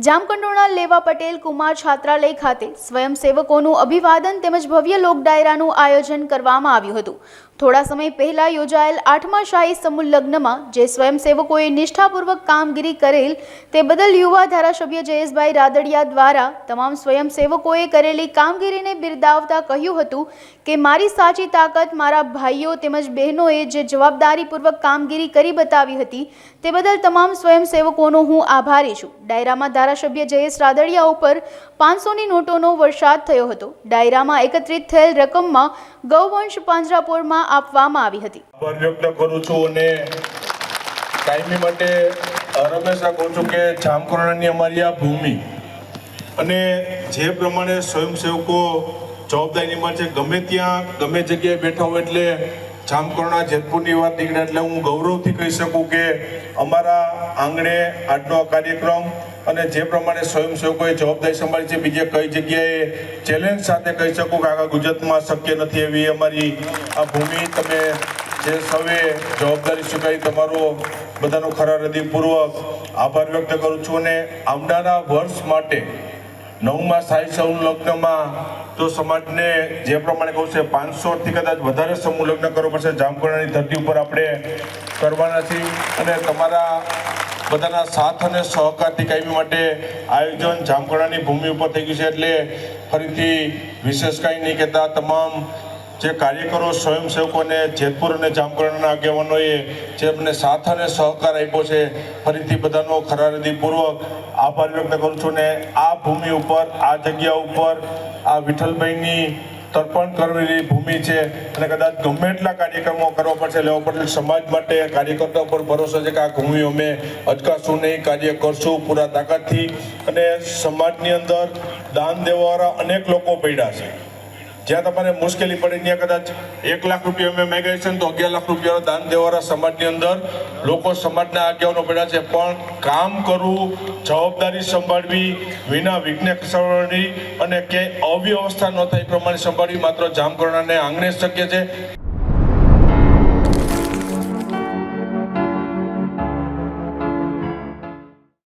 જામકંડોરણા લેવા પટેલ કુમાર છાત્રાલય ખાતે સ્વયંસેવકોનું અભિવાદન તેમજ ભવ્ય લોક ડાયરાનું આયોજન કરવામાં આવ્યું હતું। થોડા સમય પહેલા યોજાયેલ 8મા શાહી સમૂહ લગ્નમાં જે સ્વયંસેવકોએ નિષ્ઠાપૂર્વક કામગીરી કરેલ તે બદલ યુવા ધારાસભ્ય જયેશભાઈ રાદડિયા દ્વારા તમામ સ્વયંસેવકોએ કરેલી કામગીરીને બિરદાવતા કહ્યું હતું કે મારી સાચી તાકાત મારા ભાઈઓ તેમજ બહેનોએ જે જવાબદારીપૂર્વક કામગીરી કરી બતાવી હતી તે બદલ તમામ સ્વયંસેવકોનો હું આભારી છું। ડાયરામાં ધારાસભ્ય જયેશ રાદડિયા ઉપર 500ની નોટોનો વરસાદ થયો હતો। ડાયરામાં એકત્રિત થયેલ રકમમાં ગૌવંશ પાંજરાપોળમાં આપવામાં આવી હતી। આભાર વ્યક્ત કરું છું અને કાયમી માટે હંમેશા કહું છું કે જામકંડોરણાની અમારી આ ભૂમિ અને જે પ્રમાણે સ્વયંસેવકો જવાબદારી નિભાવે છે, ગમે ત્યાં ગમે જગ્યાએ બેઠા હોય એટલે જામકંડોરણા જેતપુરની વાત નીકળે એટલે હું ગૌરવથી કહી શકું કે અમારા આંગણે આજનો કાર્યક્રમ અને જે પ્રમાણે સ્વયંસેવકોએ જવાબદારી સંભાળી છે, બીજે કઈ જગ્યાએ ચેલેન્જ સાથે કહી શકું કે આખા ગુજરાતમાં શક્ય નથી એવી અમારી આ ભૂમિ તમે જે સૌએ જવાબદારી સ્વીકારી તમારો બધાનો ખરા હૃદયપૂર્વક આભાર વ્યક્ત કરું છું અને આવનારા વર્ષ માટે 9મા શાહી સમૂહ લગ્નમાં તો સમાજને જે પ્રમાણે કહું છે 500થી કદાચ વધારે સમૂહ લગ્ન કરવો પડશે। જામકંડોરણાની ધરતી ઉપર આપણે કરવાના છીએ અને તમારા બધાના સાથ અને સહકારથી કાયમી માટે આયોજન જામકંડોરણાની ભૂમિ ઉપર થઈ ગયું છે એટલે ફરીથી વિશેષ કાંઈ નહીં કહેતા તમામ જે કાર્યકરો સ્વયંસેવકોને જેતપુર અને જામકંડોરણાના આગેવાનોએ જે અમને સાથ અને સહકાર આપ્યો છે ફરીથી બધાનો ખરા હૃદયપૂર્વક આભાર વ્યક્ત કરું છું ને આ ભૂમિ ઉપર આ જગ્યા ઉપર આ વિઠ્ઠલભાઈની તર્પણ કરેલી ભૂમિ છે અને કદાચ ગમે એટલા કાર્યક્રમો કરવા પડશે લેવા પડશે સમાજ માટે કાર્યકર્તા ઉપર ભરોસો છે કે આ ભૂમિ અમે અચકાશું નહીં, કાર્ય કરશું પૂરા તાકાતથી અને સમાજની અંદર દાન દેવાવાળા અનેક લોકો પડ્યા છે। જ્યાં તમારે મુશ્કેલી પડે ત્યાં કદાચ 1 લાખ રૂપિયા અમે માગ્યા છે ને તો 11 લાખ રૂપિયા દાન દેવાવાળા સમાજની અંદર લોકો સમાજના આગેવાનો પડ્યા છે, પણ કામ કરવું, જવાબદારી સંભાળવી, વિના વિઘ્ને સંભાળવી અને ક્યાંય અવ્યવસ્થા ન થાય એ પ્રમાણે સંભાળવી માત્ર જામકંડોરણાને આંગણે શક્ય છે।